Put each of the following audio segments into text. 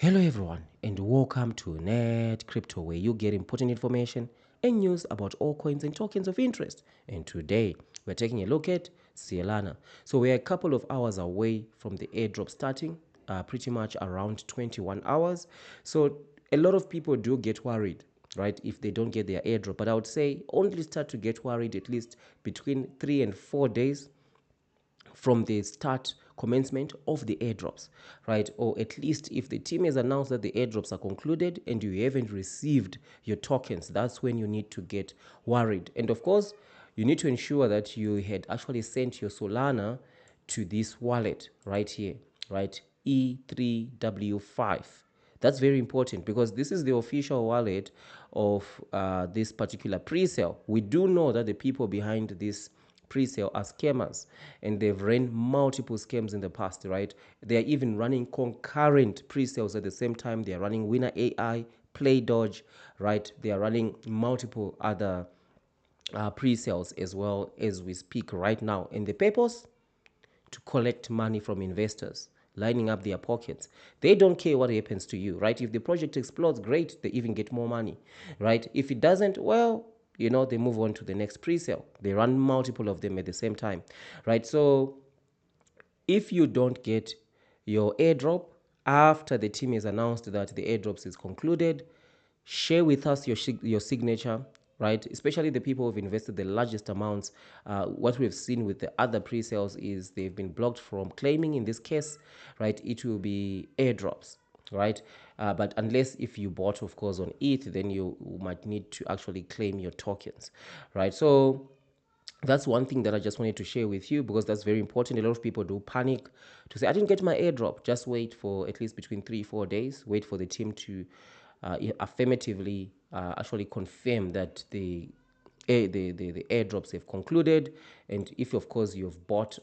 Hello everyone and welcome to Net Crypto, where you get important information and news about all coins and tokens of interest. And today we're taking a look at Sealana. So we're a couple of hours away from the airdrop starting, pretty much around 21 hours. So a lot of people do get worried, right, if they don't get their airdrop. But I would say only start to get worried at least between 3 and 4 days from the start commencement of the airdrops, right? Or at least if the team has announced that the airdrops are concluded and you haven't received your tokens, that's when you need to get worried. And of course, you need to ensure that you had actually sent your Solana to this wallet right here, right? E3W5. That's very important because this is the official wallet of this particular pre-sale. We do know that the people behind this pre-sale are scammers, and they've ran multiple scams in the past, right? They are even running concurrent pre-sales at the same time. They are running Winner AI, Play Dodge, right? They are running multiple other pre-sales as well as we speak right now. And the purpose, to collect money from investors, lining up their pockets. They don't care what happens to you, right? If the project explodes, great, they even get more money, right? If it doesn't, well, they move on to the next pre-sale. They run multiple of them at the same time, right? So if you don't get your airdrop after the team has announced that the airdrops is concluded, share with us your signature, right? Especially the people who've invested the largest amounts. What we've seen with the other pre-sales is they've been blocked from claiming. In this case, right, it will be airdrops, right? But unless if you bought, of course, on ETH, then you might need to actually claim your tokens, right? So that's one thing that I just wanted to share with you because that's very important. A lot of people do panic to say, I didn't get my airdrop. Just wait for at least between 3-4 days. Wait for the team to affirmatively actually confirm that the airdrops have concluded. And if, of course, you've bought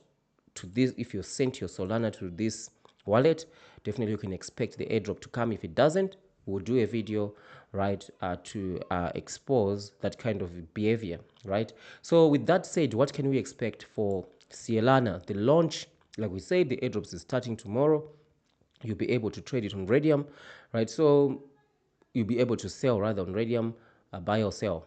to this, if you sent your Solana to this wallet, definitely you can expect the airdrop to come. If it doesn't, we'll do a video, right, to expose that kind of behavior, right? So with that said, what can we expect for Sealana? The launch, like we said, the airdrops is starting tomorrow. You'll be able to trade it on Radium, right? So you'll be able to sell rather on Radium, buy or sell.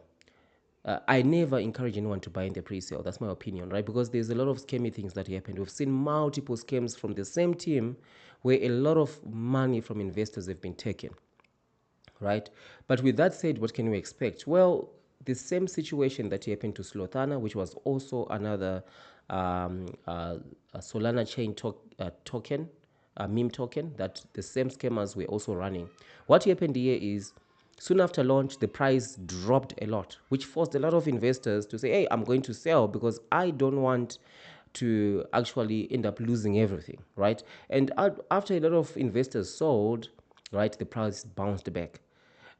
I never encourage anyone to buy in the pre-sale. That's my opinion, right? Because there's a lot of scammy things that happen. We've seen multiple scams from the same team where a lot of money from investors have been taken, right? But with that said, what can we expect? Well, the same situation that happened to Slothana, which was also another a Solana chain token, a meme token, that the same scammers were also running. What happened here is soon after launch, the price dropped a lot, which forced a lot of investors to say, hey, I'm going to sell because I don't want to actually end up losing everything, right? And after a lot of investors sold, right, the price bounced back.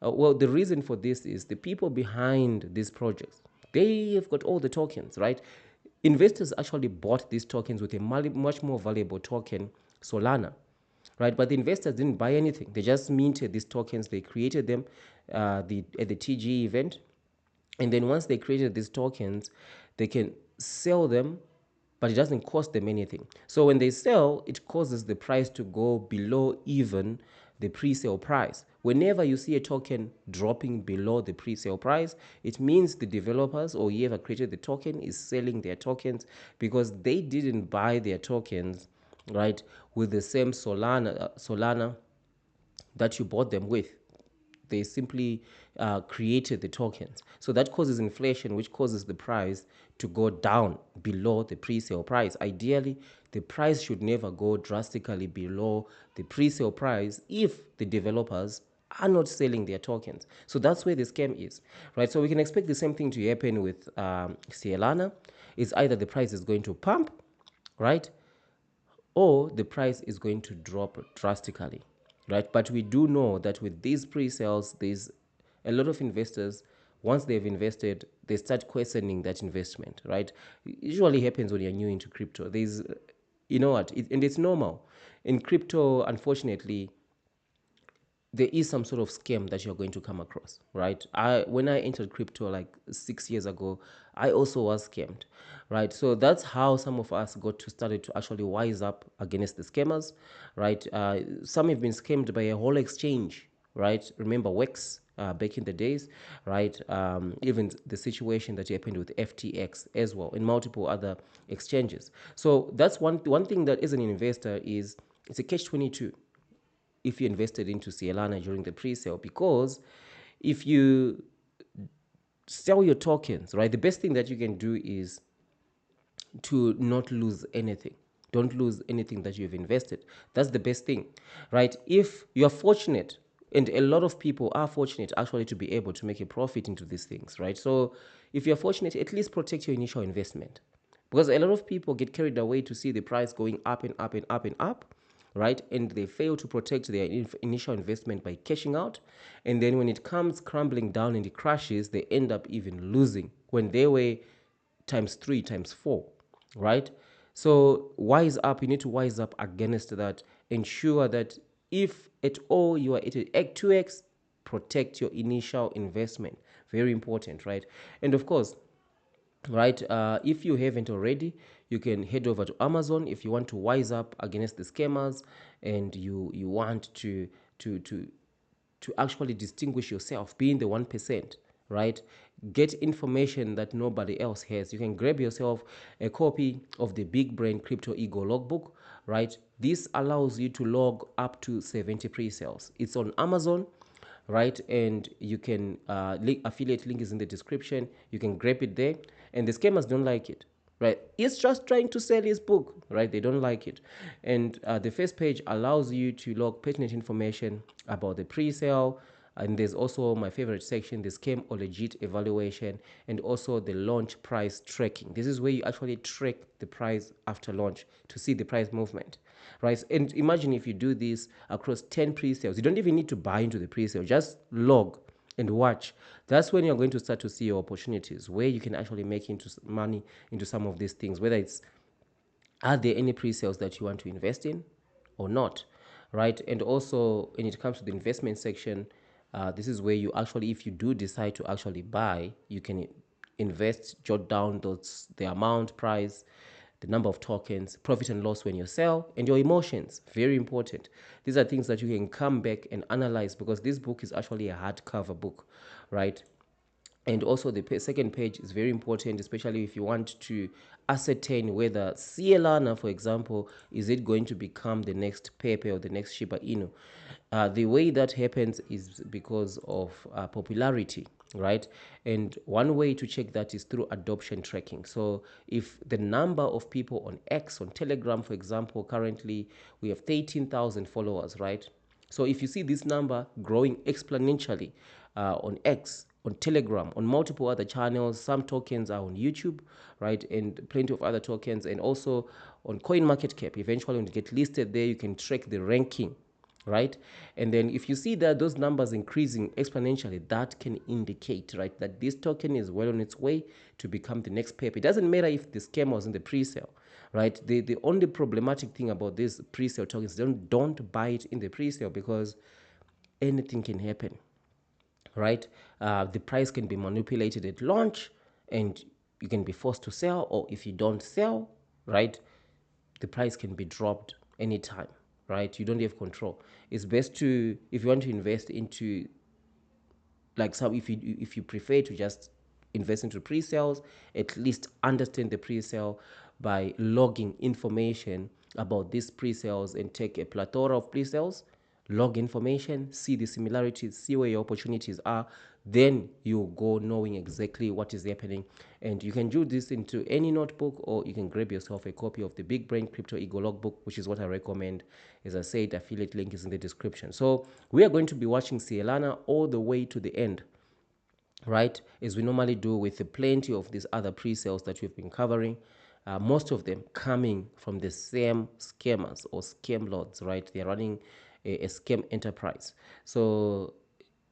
Well, the reason for this is the people behind these projects, they have got all the tokens, right? Investors actually bought these tokens with a much more valuable token, Solana, right? But the investors didn't buy anything. They just minted these tokens. They created them at the TG event. And then once they created these tokens, they can sell them, but it doesn't cost them anything. So when they sell, it causes the price to go below even the pre-sale price. Whenever you see a token dropping below the pre-sale price, it means the developers or whoever created the token is selling their tokens because they didn't buy their tokens, right, with the same Solana that you bought them with. They simply created the tokens. So that causes inflation, which causes the price to go down below the pre-sale price. Ideally, the price should never go drastically below the pre-sale price if the developers are not selling their tokens. So that's where the scam is, right? So we can expect the same thing to happen with Sealana. It's either the price is going to pump, right, or the price is going to drop drastically, right? But we do know that with these pre-sales, there's a lot of investors, once they've invested, they start questioning that investment, right? It usually happens when you're new into crypto. There's, you know what, and it's normal. In crypto, unfortunately, there is some sort of scam that you're going to come across, right? When I entered crypto like 6 years ago, I also was scammed, right? So that's how some of us got to started to actually wise up against the scammers, right? Some have been scammed by a whole exchange, right? Remember Wex back in the days, right? Even the situation that happened with FTX as well, and multiple other exchanges. So that's one thing that as an investor is it's a catch-22 if you invested into Sealana during the pre-sale, because if you sell your tokens, right, the best thing that you can do is to not lose anything. Don't lose anything that you've invested. That's the best thing, right? If you're fortunate, and a lot of people are fortunate actually to be able to make a profit into these things, right? So if you're fortunate, at least protect your initial investment. Because a lot of people get carried away to see the price going up and up and up and up, right? And they fail to protect their initial investment by cashing out. And then when it comes crumbling down and it crashes, they end up even losing when they were times three, times four, right? So wise up, you need to wise up against that. Ensure that if at all you are at 2x, protect your initial investment. Very important, right? And of course, right, if you haven't already, you can head over to Amazon if you want to wise up against the scammers, and you want to to to actually distinguish yourself, being the 1%, right? Get information that nobody else has. You can grab yourself a copy of the Big Brain Crypto Ego Logbook, right? This allows you to log up to 70 pre-sales. It's on Amazon, right? And you can affiliate link is in the description. You can grab it there, and the scammers don't like it, right? It's just trying to sell his book, right? They don't like it. And the first page allows you to log pertinent information about the pre-sale, and there's also my favorite section, the scam or legit evaluation, and also the launch price tracking. This is where you actually track the price after launch to see the price movement, right? And imagine if you do this across 10 pre-sales, you don't even need to buy into the pre-sale, just log and watch. That's when you're going to start to see your opportunities where you can actually make into money into some of these things, whether it's, are there any pre-sales that you want to invest in or not, right? And also when it comes to the investment section, this is where you actually, if you do decide to actually buy, you can invest, jot down the amount, price, the number of tokens, profit and loss when you sell, and your emotions. Very important. These are things that you can come back and analyze, because this book is actually a hardcover book, right? And also the second page is very important, especially if you want to ascertain whether Sealana, for example, is it going to become the next Pepe or the next Shiba Inu. The way that happens is because of popularity, right? And one way to check that is through adoption tracking. So if the number of people on X, on Telegram, for example, currently we have 13,000 followers, right? So if you see this number growing exponentially on X, on Telegram, on multiple other channels, some tokens are on YouTube, right, and plenty of other tokens, and also on CoinMarketCap. Eventually, when you get listed there, you can track the ranking, right? And then if you see that those numbers increasing exponentially, that can indicate, right, that this token is well on its way to become the next Pepe. It doesn't matter if the scam was in the pre-sale, right? The only problematic thing about these pre-sale tokens, don't buy it in the pre-sale, because anything can happen, right? The price can be manipulated at launch, and you can be forced to sell, or if you don't sell, right, the price can be dropped anytime, right? You don't have control. It's best to, if you want to invest into, like, some, if you prefer to just invest into pre-sales, at least understand the pre-sale by logging information about these pre-sales, and take a plethora of pre-sales, log information, see the similarities, see where your opportunities are. Then you go knowing exactly what is happening. And you can do this into any notebook, or you can grab yourself a copy of the Big Brain Crypto Ego Logbook, which is what I recommend. As I said, affiliate link is in the description. So we are going to be watching Sealana all the way to the end, right? As we normally do with plenty of these other pre-sales that we've been covering. Most of them coming from the same scammers or scam lords, right? They're running a scam enterprise. So,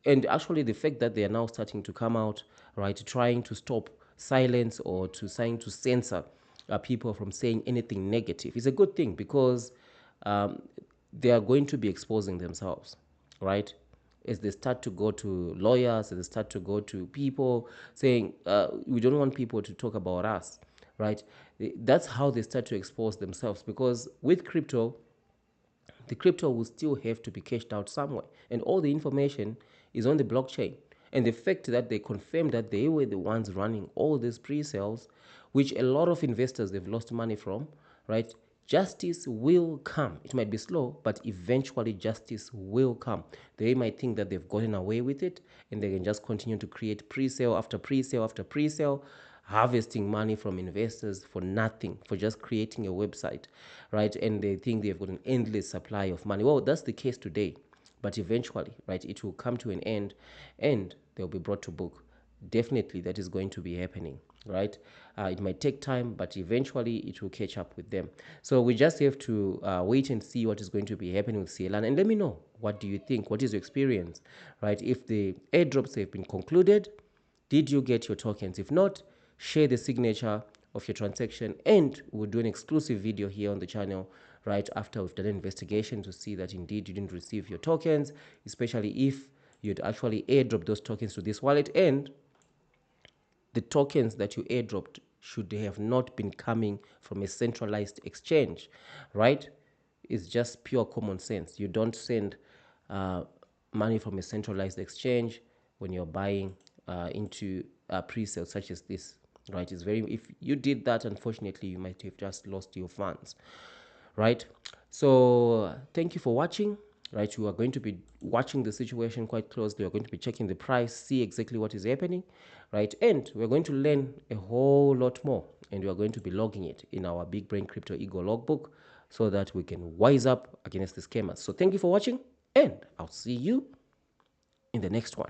and actually the fact that they are now starting to come out, right, trying to stop, silence, or trying to censor people from saying anything negative is a good thing, because um, they are going to be exposing themselves, right? as they start to go to lawyers, as they start to go to people saying, we don't want people to talk about us, right? That's how they start to expose themselves, because with crypto, the crypto will still have to be cashed out somewhere. And all the information is on the blockchain. And the fact that they confirmed that they were the ones running all these pre-sales, which a lot of investors they've lost money from, right? Justice will come. It might be slow, but eventually justice will come. They might think that they've gotten away with it and they can just continue to create pre-sale after pre-sale after pre-sale, harvesting money from investors for nothing, for just creating a website, right? And they think they've got an endless supply of money. Well, that's the case today, but eventually, right, it will come to an end and they'll be brought to book. Definitely, that is going to be happening, right? It might take time, but eventually it will catch up with them. So we just have to wait and see what is going to be happening with Sealana. And let me know, what do you think? What is your experience, right? If the airdrops have been concluded, did you get your tokens? If not, share the signature of your transaction, and we'll do an exclusive video here on the channel right after we've done an investigation to see that indeed you didn't receive your tokens, especially if you'd actually airdrop those tokens to this wallet, and the tokens that you airdropped should have not been coming from a centralized exchange, right? It's just pure common sense. You don't send money from a centralized exchange when you're buying into pre-sales such as this, right? It's very, if you did that, unfortunately, you might have just lost your funds, right? So thank you for watching. Right, we are going to be watching the situation quite closely. We're going to be checking the price, see exactly what is happening, right? And we're going to learn a whole lot more, and we are going to be logging it in our Big Brain Crypto Ego logbook so that we can wise up against the scammers. So thank you for watching, and I'll see you in the next one.